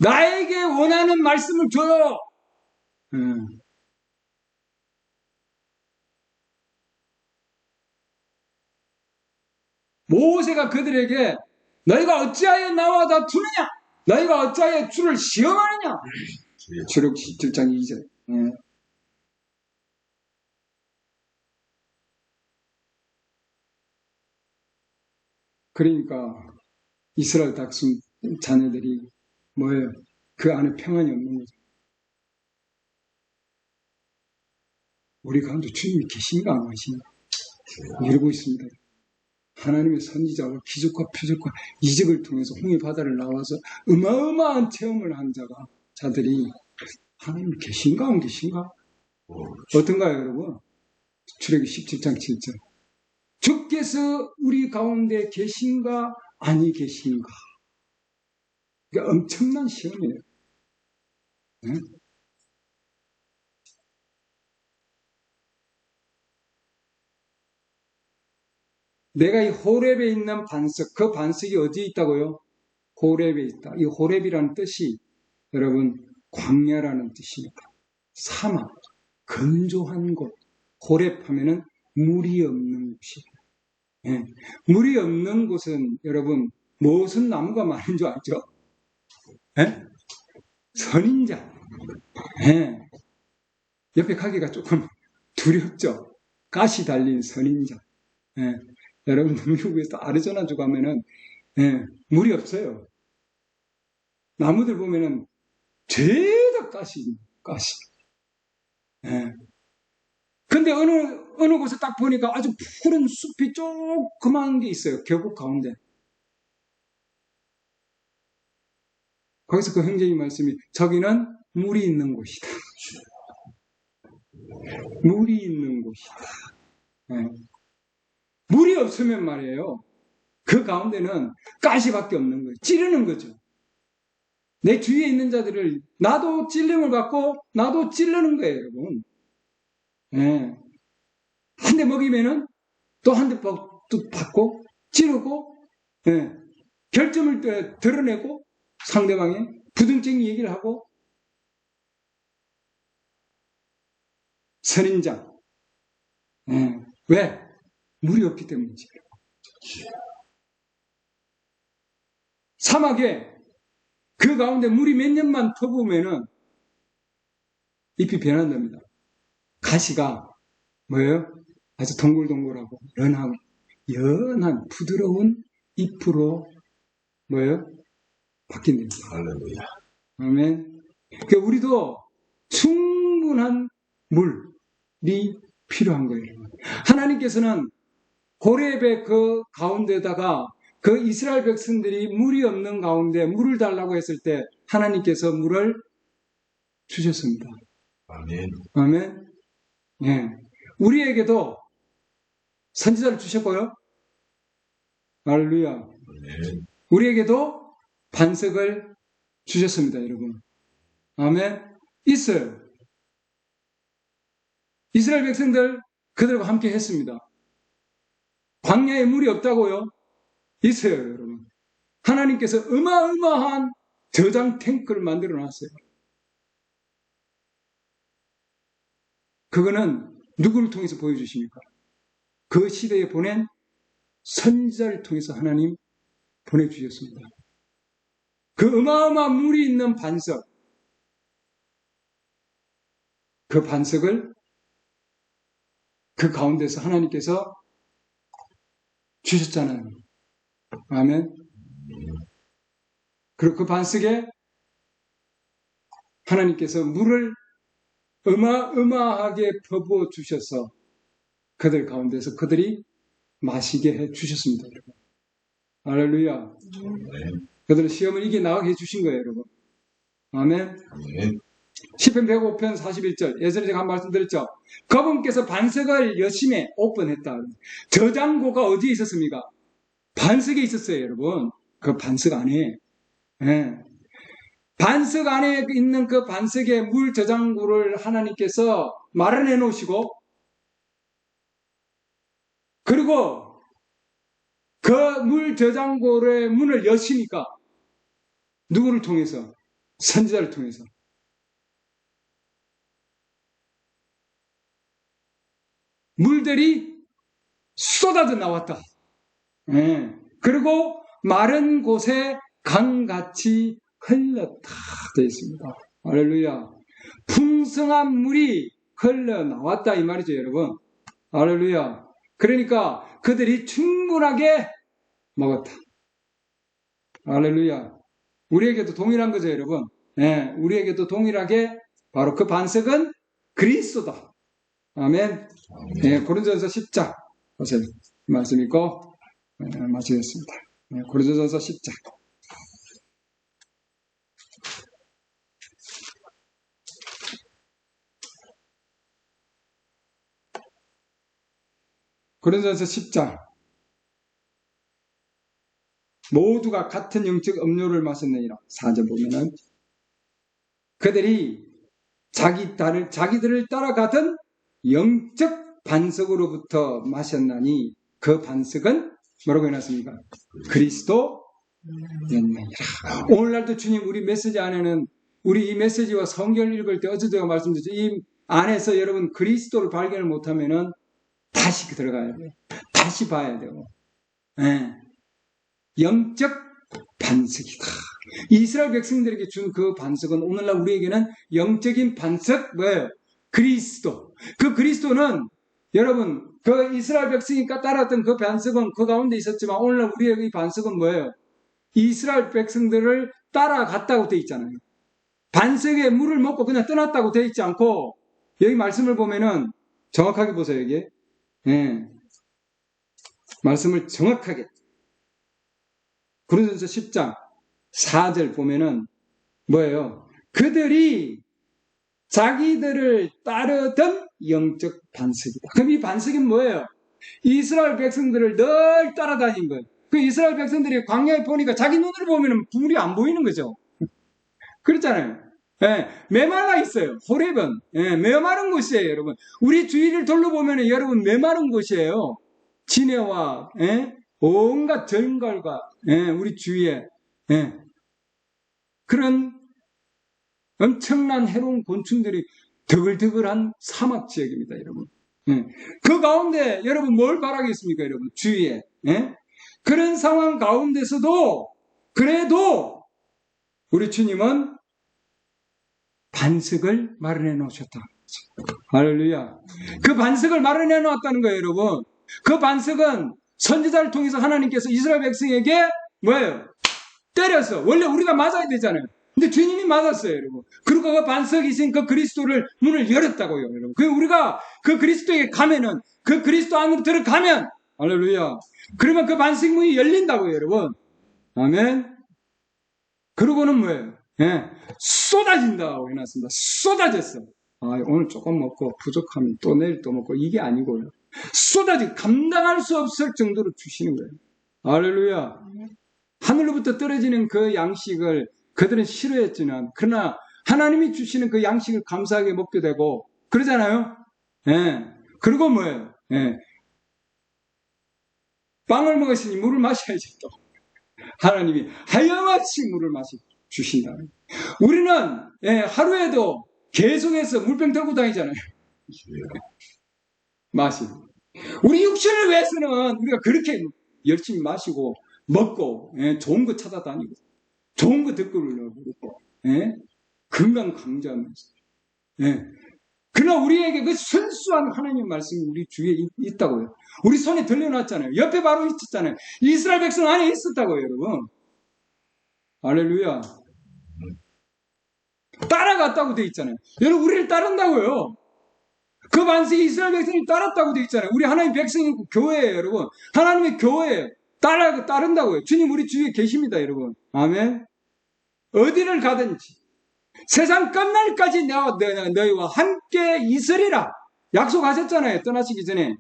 나에게 원하는 말씀을 줘요! 모세가 그들에게 너희가 어찌하여 나와 다투느냐? 너희가 어찌하여 주를 시험하느냐? 출애굽기 17장 2절. 그러니까 이스라엘 백성 자녀들이 뭐예요? 그 안에 평안이 없는 거죠. 우리 가운데 주님이 계신가 안 계신가? 이러고 있습니다. 하나님의 선지자와 기적과 표적과 이적을 통해서 홍해 바다를 나와서 어마어마한 체험을 한 자들이 하나님이 계신가 안 계신가? 어떤가요, 여러분? 출애굽기 17장 7절. 주께서 우리 가운데 계신가 아니 계신가? 그러니까 엄청난 시험이에요. 내가 이 호렙에 있는 반석, 그 반석이 어디에 있다고요? 호렙에 있다. 이 호렙이라는 뜻이 여러분 광야라는 뜻입니다. 사막, 건조한 곳. 호렙 하면은 물이 없는 곳이에요. 물이 없는 곳은 여러분 무슨 나무가 많은 줄 알죠? 선인장. 옆에 가기가 조금 두렵죠? 가시 달린 선인장. 여러분 미국에서 아리조나주 가면은 물이 없어요. 나무들 보면은 죄다 가시. 근데 어느 어느 곳에 딱 보니까 아주 푸른 숲이 조그만 게 있어요. 계곡 가운데. 거기서 그 형제님 말씀이 저기는 물이 있는 곳이다. 물이 있는 곳이다. 네. 물이 없으면 말이에요. 그 가운데는 가시밖에 없는 거예요. 찌르는 거죠. 내 주위에 있는 자들을 나도 찔림을 받고 나도 찌르는 거예요, 여러분. 네. 한 대 먹이면은 또 한 대 받고 찌르고 네. 결점을 드러내고 상대방의 부등적인 얘기를 하고 선인장. 네. 왜? 물이 없기 때문이지. 사막에 그 가운데 물이 몇 년만 퍼부으면은 잎이 변한답니다. 가시가 뭐예요? 아주 동글동글하고 연한 부드러운 잎으로 뭐예요? 바뀐답니다. 할렐루야. 아멘. 그러니까 우리도 충분한 물이 필요한 거예요. 하나님께서는 호렙의 그 가운데다가 그 이스라엘 백성들이 물이 없는 가운데 물을 달라고 했을 때 하나님께서 물을 주셨습니다. 아멘. 아멘. 예. 우리에게도 선지자를 주셨고요. 할렐루야. 아멘. 우리에게도 반석을 주셨습니다, 여러분. 아멘. 있어요. 이스라엘 백성들 그들과 함께 했습니다. 광야에 물이 없다고요? 있어요, 여러분. 하나님께서 어마어마한 저장 탱크를 만들어 놨어요. 그거는 누구를 통해서 보여주십니까? 그 시대에 보낸 선지자를 통해서 하나님 보내주셨습니다. 그 어마어마한 물이 있는 반석, 그 반석을 그 가운데서 하나님께서 주셨잖아요. 아멘. 그리고 그 반석에 하나님께서 물을 어마어마하게 퍼부어 주셔서 그들 가운데서 그들이 마시게 해 주셨습니다, 여러분. 할렐루야. 그들은 시험을 이겨 나가게 해 주신 거예요, 여러분. 아멘. 시편 105편 41절. 예전에 제가 한 말씀 드렸죠. 그분께서 반석을 여심에 오픈했다. 저장고가 어디에 있었습니까? 반석에 있었어요, 여러분. 그 반석 안에. 네. 반석 안에 있는 그 반석의 물 저장고를 하나님께서 마련해 놓으시고, 그리고 그 물 저장고의 문을 여시니까 누구를 통해서? 선지자를 통해서. 물들이 쏟아져 나왔다. 네. 그리고 마른 곳에 강같이 흘렀다 되어 있습니다. 할렐루야. 풍성한 물이 흘러나왔다 이 말이죠, 여러분. 할렐루야. 그러니까 그들이 충분하게 먹었다. 할렐루야. 우리에게도 동일한 거죠, 여러분. 네, 우리에게도 동일하게 바로 그 반석은 그리스도다. 아멘. 네, 고린도전서 10장 보세요. 말씀 읽고 마치겠습니다. 네, 고린도전서 10장. 고린도전서 10장. 모두가 같은 영적 음료를 마셨느니라. 4절 보면은 그들이 자기들을 따라가던 영적 반석으로부터 마셨나니 그 반석은 뭐라고 해놨습니까? 그리스도였느니라. 오늘날도 주님 우리 메시지 안에는 우리 이 메시지와 성경을 읽을 때 어제도 제가 말씀드렸죠. 이 안에서 여러분 그리스도를 발견을 못하면은 다시 들어가야 돼요. 다시 봐야 되고. 네. 영적 반석이다. 이스라엘 백성들에게 준 그 반석은 오늘날 우리에게는 영적인 반석 뭐예요? 그리스도. 그 그리스도는 여러분 그 이스라엘 백성이 따랐던 그 반석은 그 가운데 있었지만 오늘날 우리의 반석은 뭐예요? 이스라엘 백성들을 따라갔다고 되어 있잖아요. 반석에 물을 먹고 그냥 떠났다고 되어 있지 않고 여기 말씀을 보면은 정확하게 보세요. 여기 예, 말씀을 정확하게 고린도전서 10장 4절 보면은 뭐예요? 그들이 자기들을 따르던 영적 반석이다. 그럼 이 반석이 뭐예요? 이스라엘 백성들을 늘 따라다닌 거예요. 그 이스라엘 백성들이 광야에 보니까 자기 눈으로 보면은 물이 안 보이는 거죠. 그렇잖아요. 예, 메말라 있어요. 호렙은 예, 메마른 곳이에요, 여러분. 우리 주위를 둘러보면은 여러분 메마른 곳이에요. 진해와 예, 온갖 정갈과 예, 우리 주위에 예, 그런 엄청난 해로운 곤충들이 드글드글한 사막 지역입니다, 여러분. 예. 그 가운데 여러분 뭘 바라겠습니까, 여러분? 주위에. 예? 그런 상황 가운데서도 그래도 우리 주님은 반석을 마련해 놓으셨다. 할렐루야. 그 반석을 마련해 놓았다는 거예요, 여러분. 그 반석은 선지자를 통해서 하나님께서 이스라엘 백성에게 뭐예요? 때려서 원래 우리가 맞아야 되잖아요. 근데 주님이 맞았어요, 여러분. 그리고 그 반석이신 그 그리스도를 문을 열었다고요, 여러분. 그 우리가 그 그리스도에게 가면은 그 그리스도 안으로 들어가면 할렐루야. 그러면 그 반석 문이 열린다고요, 여러분. 아멘. 그러고는 뭐예요? 예, 쏟아진다고 해놨습니다. 쏟아졌어. 아, 오늘 조금 먹고 부족하면 또 내일 또 먹고 이게 아니고요. 쏟아지고 감당할 수 없을 정도로 주시는 거예요. 할렐루야. 하늘로부터 떨어지는 그 양식을 그들은 싫어했지만 그러나 하나님이 주시는 그 양식을 감사하게 먹게 되고 그러잖아요. 예. 그리고 뭐예요? 예. 빵을 먹었으니 물을 마셔야지 또. 하나님이 하염없이 물을 주신다. 우리는 예, 하루에도 계속해서 물병 들고 다니잖아요. 마시고. 우리 육신을 위해서는 우리가 그렇게 열심히 마시고 먹고 예, 좋은 거 찾아다니고 좋은 거 듣고 그러고 예? 건강 강조하면서 예. 그러나 우리에게 그 순수한 하나님 말씀이 우리 주위에 있다고요. 우리 손에 들려놨잖아요. 옆에 바로 있었잖아요. 이스라엘 백성 안에 있었다고요, 여러분. 할렐루야. 따라갔다고 돼 있잖아요. 여러분 우리를 따른다고요. 그 반석이 이스라엘 백성이 따랐다고 돼 있잖아요. 우리 하나님 백성이 교회예요, 여러분. 하나님의 교회예요. 따른다고요. 주님 우리 주위에 계십니다, 여러분. 아멘. 어디를 가든지 세상 끝날까지 내가 너희와 함께 있으리라 약속하셨잖아요. 떠나시기 전에.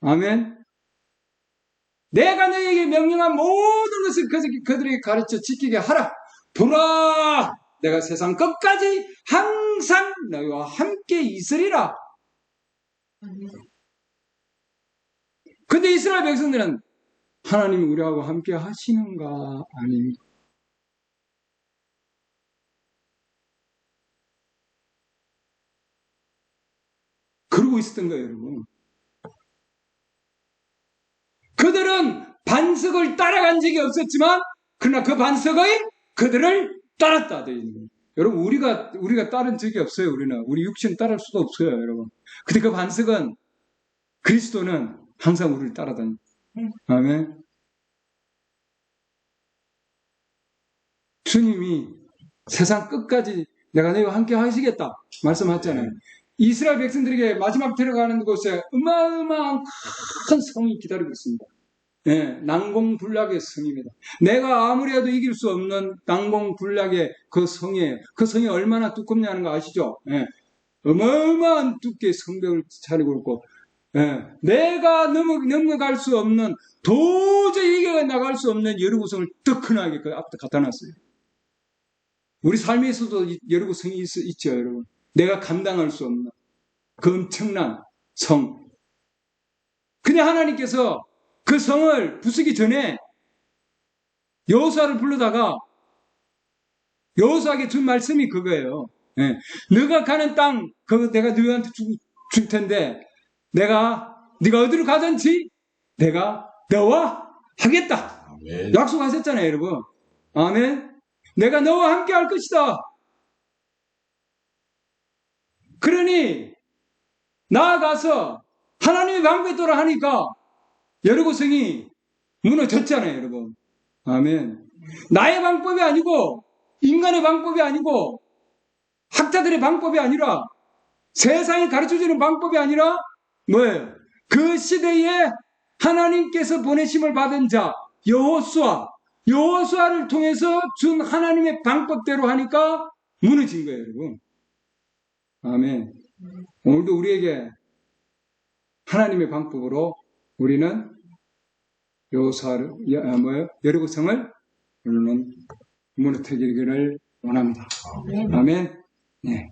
아멘. 내가 너희에게 명령한 모든 것을 그들에게 가르쳐 지키게 하라. 보라, 내가 세상 끝까지 항상 너희와 함께 있으리라. 근데 이스라엘 백성들은 하나님이 우리하고 함께 하시는가 아닙니까? 그러고 있었던 거예요, 여러분. 그들은 반석을 따라간 적이 없었지만 그러나 그 반석의 그들을 따랐다. 여러분 우리가 따른 적이 없어요. 우리 육신 따를 수도 없어요, 여러분. 근데 그 반석은 그리스도는 항상 우리를 따라다닙니다. 아멘. 주님이 세상 끝까지 내가 너희와 함께 하시겠다 말씀하셨잖아요. 이스라엘 백성들에게 마지막 들어가는 곳에 어마어마한 큰 성이 기다리고 있습니다. 예, 난공불락의 성입니다. 내가 아무리 해도 이길 수 없는 난공불락의 그 성이에요. 그 성이 얼마나 두껍냐는 거 아시죠? 예, 어마어마한 두께의 성벽을 차리고 있고 예, 내가 넘어갈 수 없는 도저히 이겨 나갈 수 없는 여리고성을 뜨끈하게 그 앞에 갖다 놨어요. 우리 삶에서도 여리고성이 있죠, 여러분. 내가 감당할 수 없는 그 엄청난 성. 근데 하나님께서 그 성을 부수기 전에 여호수아를 불러다가 여호수아에게 준 말씀이 그거예요. 예. 너가 가는 땅 그거 내가 너희한테 줄 텐데 네가 어디로 가든지 내가 너와 하겠다. 아멘. 약속하셨잖아요, 여러분. 아멘. 내가 너와 함께 할 것이다. 그러니 나아가서 하나님의 방법에 따라 하니까 여리고성이 무너졌잖아요, 여러분. 아멘. 나의 방법이 아니고 인간의 방법이 아니고 학자들의 방법이 아니라 세상이 가르쳐주는 방법이 아니라 뭐예요? 그 시대에 하나님께서 보내심을 받은 자 여호수아를 통해서 준 하나님의 방법대로 하니까 무너진 거예요, 여러분. 아멘. 오늘도 우리에게 하나님의 방법으로 우리는 여리고성을 우리는 무너뜨리기를 원합니다. 아멘. 네.